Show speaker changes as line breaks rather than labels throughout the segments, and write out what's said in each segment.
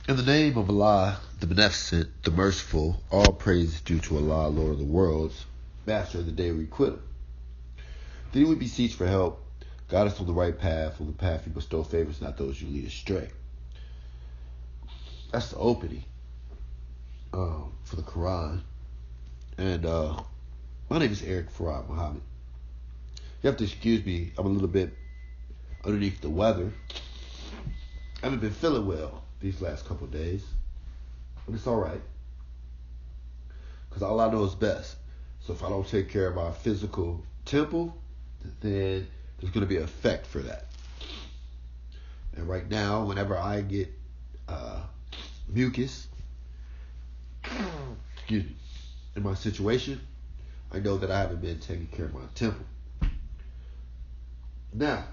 In the name of Allah, the Beneficent, the Merciful, all praise is due to Allah, Lord of the worlds, Master of the day we quit. Thee we beseech for help. Guide us on the right path, on the path you bestow favors, not those you lead astray. That's the opening for the Quran. And my name is Eric Farad Muhammad. You have to excuse me, I'm a little bit underneath the weather. I haven't been feeling well these last couple of days, but it's alright, because all I know is best. So if I don't take care of my physical temple, then there's going to be an effect for that. And right now, whenever I get mucus, excuse me, in my situation, I know that I haven't been taking care of my temple. Now,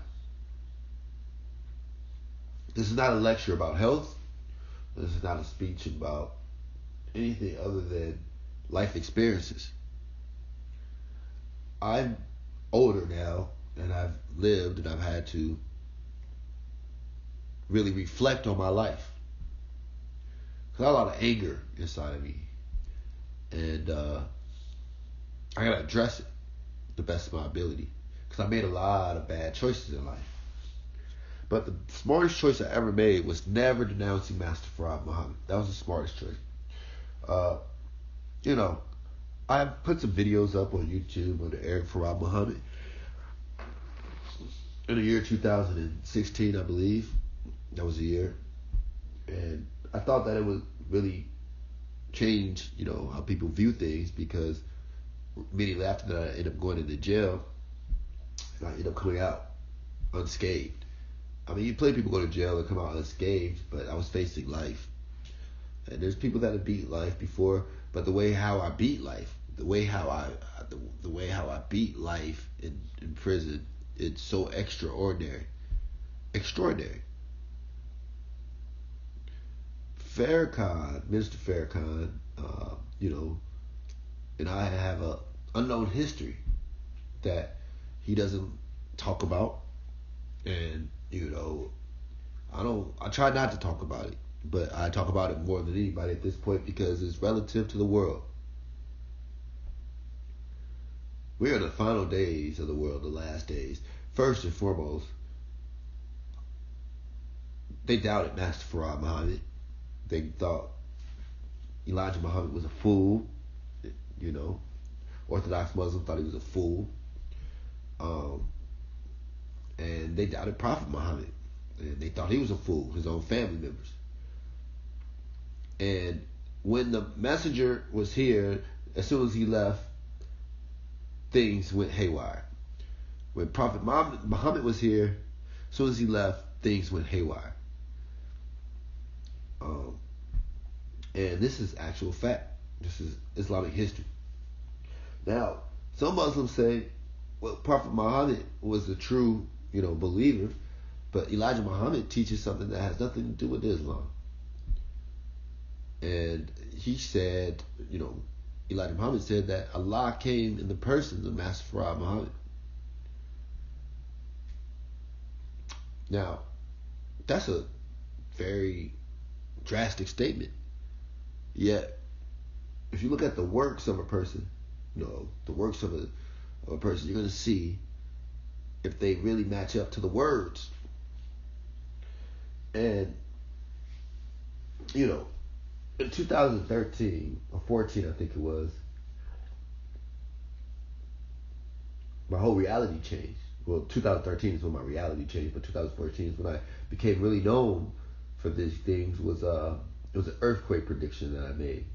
this is not a lecture about health. This is not a speech about anything other than life experiences. I'm older now, and I've lived, and I've had to really reflect on my life. Because I have a lot of anger inside of me. And I got to address it the best of my ability. Because I made a lot of bad choices in life. But the smartest choice I ever made was never denouncing Master Farad Muhammad. That was the smartest choice. I put some videos up on YouTube under Eric Farad Muhammad in the year 2016, I believe. That was the year. And I thought that it would really change, how people view things, because immediately after that, I ended up going into jail, and I ended up coming out unscathed. I mean, plenty of people go to jail and come out unscathed, but I was facing life. And there's people that have beat life before, but the way how I beat life, the way how I beat life in prison, it's so extraordinary. Extraordinary. Minister Farrakhan, and I have a unknown history that he doesn't talk about, and I try not to talk about it, but I talk about it more than anybody at this point because it's relative to the world. We are in the final days of the world, the last days. First and foremost, they doubted Master Farad Muhammad. They thought Elijah Muhammad was a fool. Orthodox Muslims thought he was a fool. And they doubted Prophet Muhammad. And they thought he was a fool, his own family members. And when the messenger was here, as soon as he left, things went haywire. When Prophet Muhammad was here, as soon as he left, things went haywire. And this is actual fact. This is Islamic history. Now, some Muslims say, well, Prophet Muhammad was a true, believer, but Elijah Muhammad teaches something that has nothing to do with Islam. And he said, Elijah Muhammad said that Allah came in the person of Master Farad Muhammad. Now, that's a very drastic statement. Yet, if you look at the works of a person, the works of a person, you're going to see if they really match up to the words. And, in 2013 or 14, I think it was, my whole reality changed. Well, 2013 is when my reality changed, but 2014 is when I became really known for these things. It was an earthquake prediction that I made.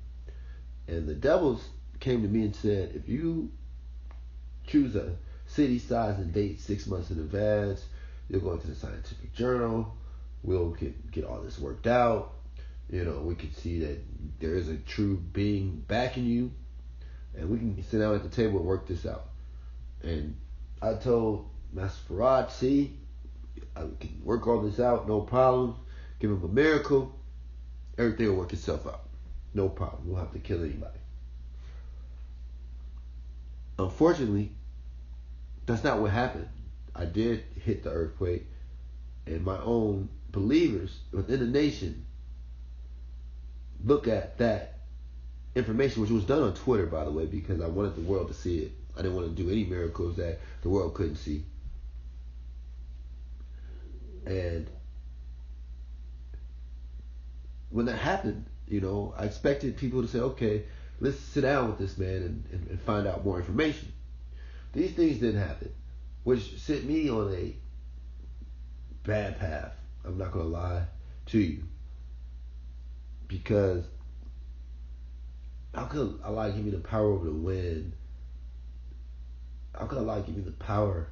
And the devils came to me and said, if you choose a city, size, and date 6 months in advance, you'll go into the scientific journal, we'll get all this worked out. We can see that there is a true being backing you, and we can sit down at the table and work this out. And I told Master Farad, see, I can work all this out, no problem. Give him a miracle. Everything will work itself out. No problem. We won't have to kill anybody. Unfortunately, that's not what happened. I did hit the earthquake, and my own believers within the nation look at that information, which was done on Twitter, by the way, because I wanted the world to see it. I didn't want to do any miracles that the world couldn't see. And when that happened, I expected people to say, okay, let's sit down with this man and find out more information. These things didn't happen, which sent me on a bad path. I'm not going to lie to you. Because how could Allah give me the power over the wind? How could Allah give me the power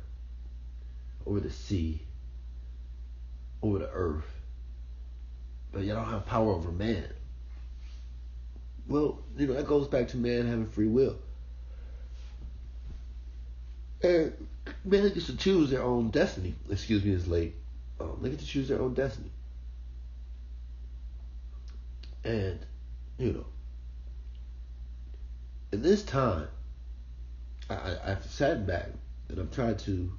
over the sea, over the earth, but you don't have power over man? Well, that goes back to man having free will. And man gets to choose their own destiny. Excuse me, it's late. They get to choose their own destiny. And, in this time, I've sat back and I've tried to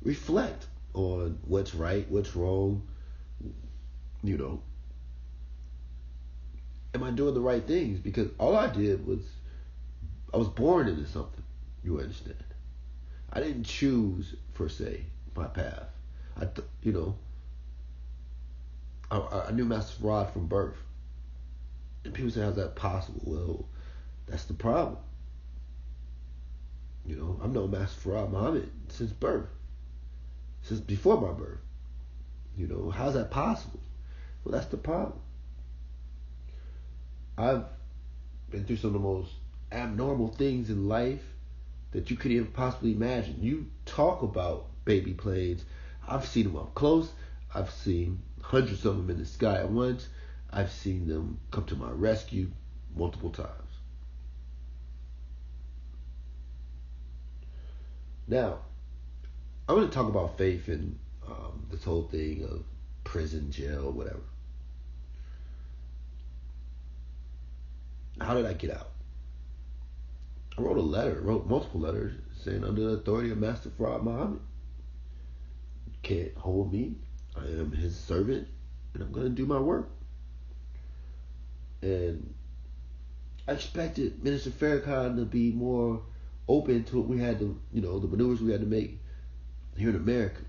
reflect on what's right, what's wrong, am I doing the right things? Because all I did was, I was born into something, you understand? I didn't choose, per se, my path. I knew Master Rod from birth. And people say, how's that possible? Well, that's the problem. I've known Master Farad Muhammad since birth. Since before my birth. How's that possible? Well, that's the problem. I've been through some of the most abnormal things in life that you could even possibly imagine. You talk about baby planes. I've seen them up close. I've seen hundreds of them in the sky at once. I've seen them come to my rescue multiple times. Now, I'm going to talk about faith and this whole thing of prison, jail, whatever. How did I get out? I wrote multiple letters saying, under the authority of Master Farad Muhammad, you can't hold me. I am his servant, and I'm going to do my work. And I expected Minister Farrakhan to be more open to what we had to, the maneuvers we had to make here in America.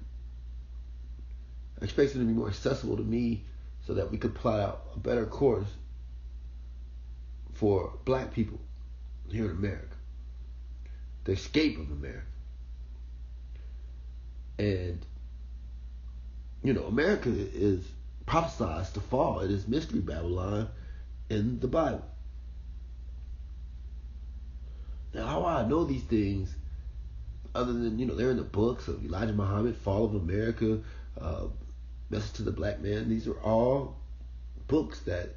I expected him to be more accessible to me so that we could plot out a better course for black people here in America. The escape of America. And, America is prophesied to fall. It is mystery Babylon in the Bible. Now, how I know these things, other than, they're in the books of Elijah Muhammad, Fall of America, Message to the Black Man. These are all books that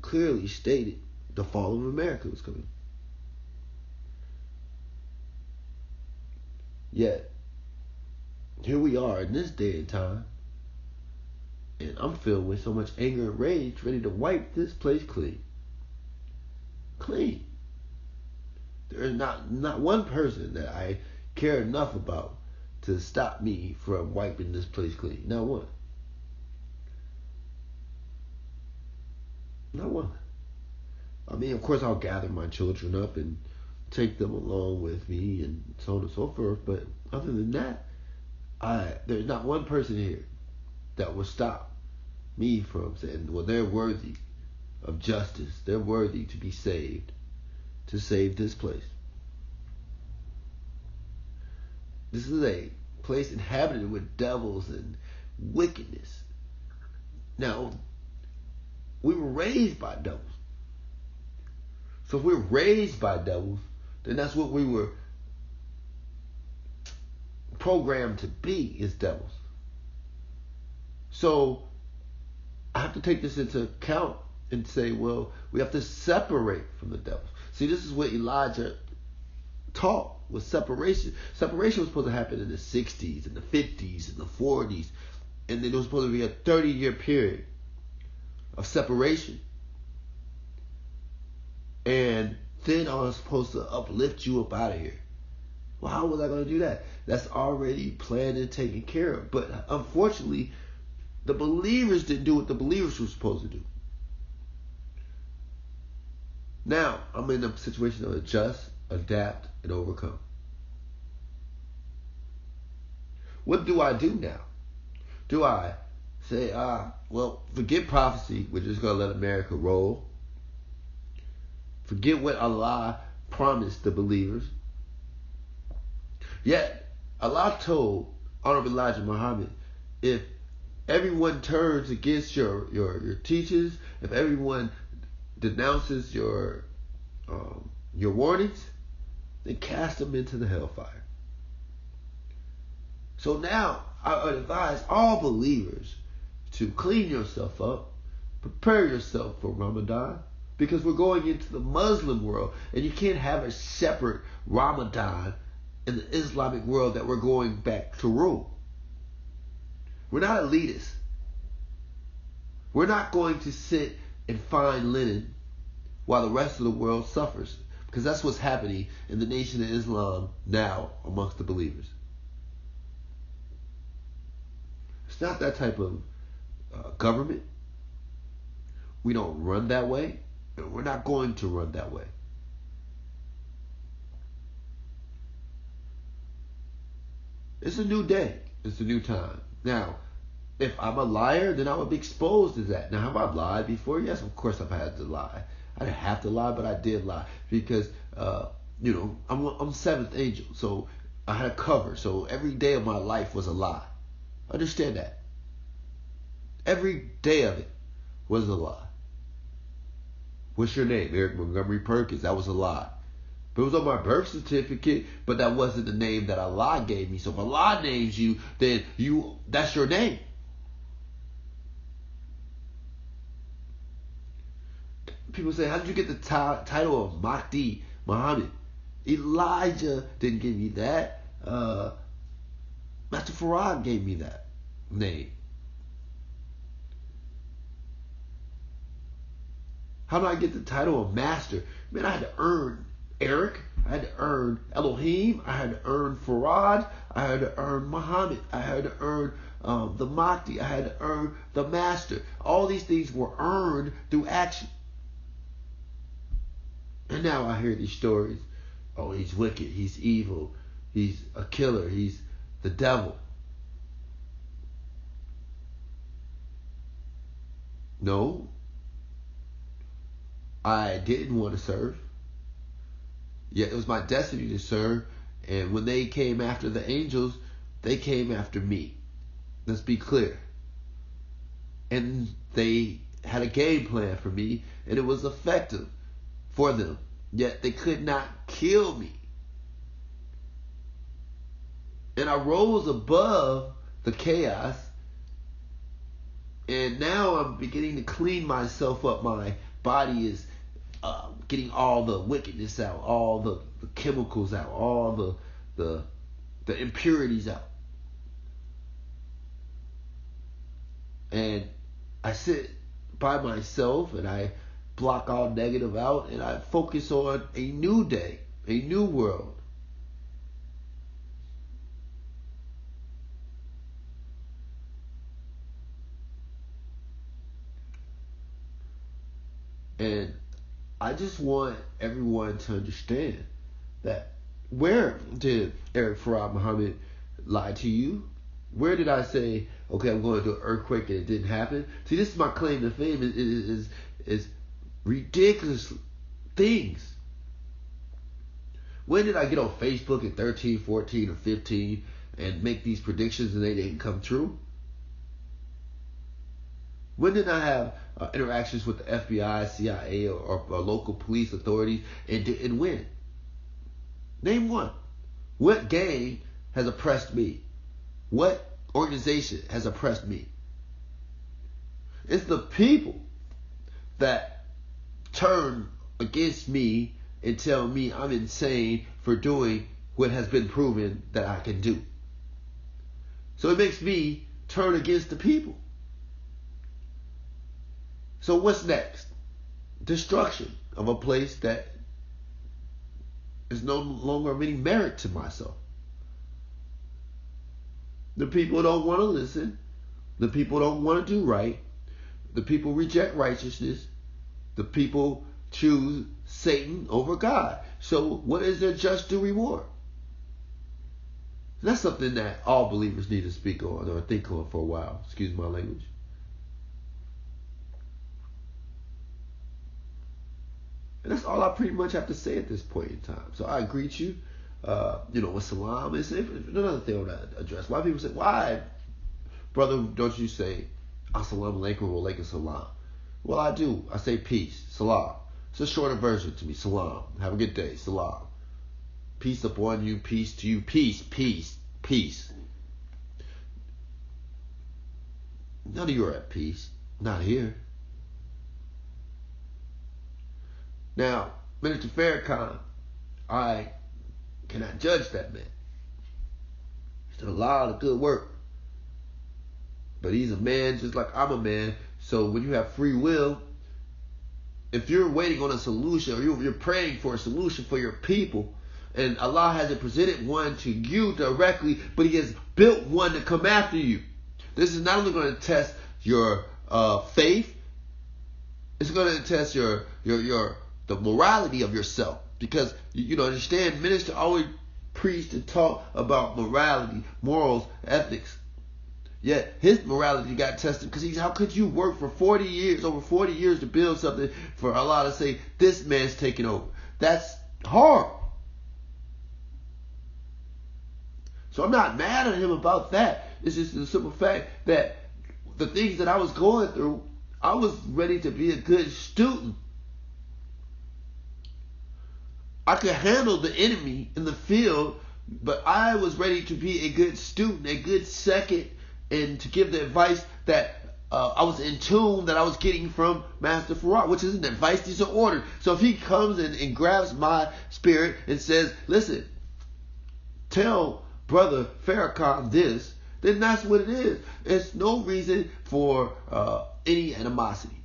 clearly stated the fall of America was coming. Yet, here we are in this day and time, and I'm filled with so much anger and rage, ready to wipe this place clean. Clean. There is not one person that I care enough about to stop me from wiping this place clean. Not one. Not one. I mean, of course, I'll gather my children up and take them along with me and so on and so forth. But other than that, there's not one person here that will stop me from saying, well, they're worthy of justice. They're worthy to be saved, to save this place. This is a place inhabited with devils and wickedness. Now, we were raised by devils. So if we're raised by devils, then that's what we were programmed to be, is devils. So I have to take this into account and say, well, we have to separate from the devils. See, this is what Elijah taught, was separation. Separation was supposed to happen in the 60s and the 50s and the 40s. And then it was supposed to be a 30-year period of separation. And then I was supposed to uplift you up out of here. Well, how was I going to do that? That's already planned and taken care of. But unfortunately, the believers didn't do what the believers were supposed to do. Now I'm in a situation to adjust, adapt, and overcome. What do I do now? Do I say, well, forget prophecy, we're just going to let America roll? Forget what Allah promised the believers. Yet, Allah told Honorable Elijah Muhammad, if everyone turns against your teachings, if everyone denounces your warnings, then cast them into the hellfire. So now I advise all believers to clean yourself up, prepare yourself for Ramadan, because we're going into the Muslim world, and you can't have a separate Ramadan in the Islamic world that we're going back to rule. We're not elitists. We're not going to sit and find linen while the rest of the world suffers, because that's what's happening in the Nation of Islam now amongst the believers. It's not that type of government. We don't run that way, and we're not going to run that way. It's a new day. It's a new time. Now, if I'm a liar, then I would be exposed as that. Now, have I lied before? Yes, of course I've had to lie. I didn't have to lie, but I did lie because, I'm seventh angel, so I had a cover. So every day of my life was a lie. Understand that. Every day of it was a lie. What's your name? Eric Montgomery Perkins. That was a lie. But it was on my birth certificate, but that wasn't the name that Allah gave me. So if Allah names you, then that's your name. People say, how did you get the title of Mahdi Muhammad? Elijah didn't give me that. Master Farad gave me that name. How did I get the title of master? Man, I had to earn Eric. I had to earn Elohim. I had to earn Farad. I had to earn Muhammad. I had to earn the Mahdi. I had to earn the master. All these things were earned through action. And now I hear these stories. Oh, he's wicked. He's evil. He's a killer. He's the devil. No. I didn't want to serve. Yet it was my destiny to serve. And when they came after the angels, they came after me. Let's be clear. And they had a game plan for me, and it was effective for them. Yet they could not kill me. And I rose above the chaos. And now I'm beginning to clean myself up. My body is getting all the wickedness out, all the chemicals out, all the impurities out. And I sit by myself and I block all negative out, and I focus on a new day, a new world. And I just want everyone to understand that, where did Eric Farad Muhammad lie to you? Where did I say, okay, I'm going to an earthquake and it didn't happen? See, this is my claim to fame, is ridiculous things. When did I get on Facebook at 13, 14, or 15 and make these predictions and they didn't come true? When did I have interactions with the FBI, CIA, or local police authorities and win? Name one. What gang has oppressed me? What organization has oppressed me? It's the people that turn against me and tell me I'm insane for doing what has been proven that I can do. So it makes me turn against the people. So what's next? Destruction of a place that is no longer of any merit to myself. The people don't want to listen. The people don't want to do right. The people reject righteousness. The people choose Satan over God. So what is their just due reward? That's something that all believers need to speak on or think on for a while. Excuse my language. And that's all I pretty much have to say at this point in time. So I greet you, with salam. It's another thing I want to address. Why people say, why, brother, don't you say assalamu alaikum wa alaikum salam? Well, I do. I say peace, salam. It's a shorter version to me, salam. Have a good day, salam. Peace upon you, peace to you, peace, peace, peace. None of you are at peace. Not here. Now, Minister Farrakhan, I cannot judge that man. He's done a lot of good work. But he's a man just like I'm a man. So when you have free will, if you're waiting on a solution or you're praying for a solution for your people, and Allah hasn't presented one to you directly, but He has built one to come after you, this is not only going to test your faith, it's going to test the morality of yourself. Because you understand, minister always preached and taught about morality, morals, ethics. Yet his morality got tested because how could you work for over 40 years to build something for Allah to say this man's taking over? That's hard. So I'm not mad at him about that. It's just the simple fact that the things that I was going through, I was ready to be a good student. I could handle the enemy in the field, but I was ready to be a good student, a good second, and to give the advice that I was in tune, that I was getting from Master Farad, which isn't advice, these are orders. So if he comes and grabs my spirit and says, listen, tell Brother Farrakhan this, then that's what it is. There's no reason for any animosity.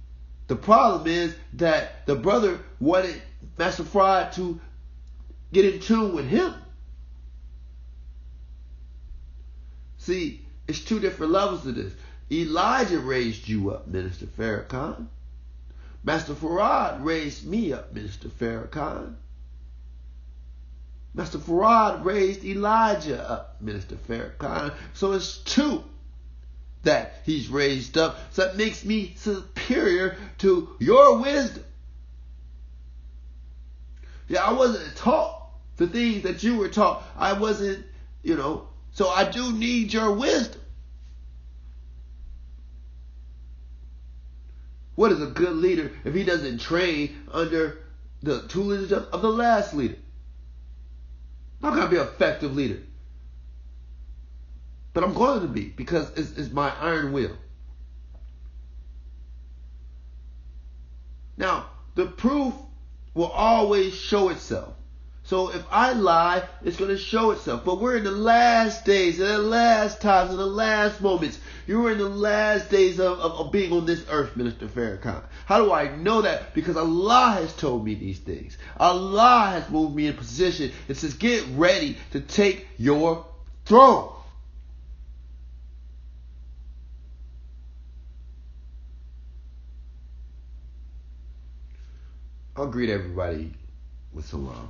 The problem is that the brother wanted Master Farad to get in tune with him. See, it's two different levels of this. Elijah raised you up, Minister Farrakhan. Master Farad raised me up, Minister Farrakhan. Master Farad raised Elijah up, Minister Farrakhan. So it's two that he's raised up. So that makes me superior to your wisdom. Yeah, I wasn't taught the things that you were taught. I wasn't, so I do need your wisdom. What is a good leader if he doesn't train under the tutelage of the last leader? I'm not going to be an effective leader. But I'm going to be, because it's my iron will. Now, the proof will always show itself. So if I lie, it's going to show itself. But we're in the last days, in the last times, in the last moments. You're in the last days of being on this earth, Minister Farrakhan. How do I know that? Because Allah has told me these things. Allah has moved me in position. It says, get ready to take your throne. I'll greet everybody with salam.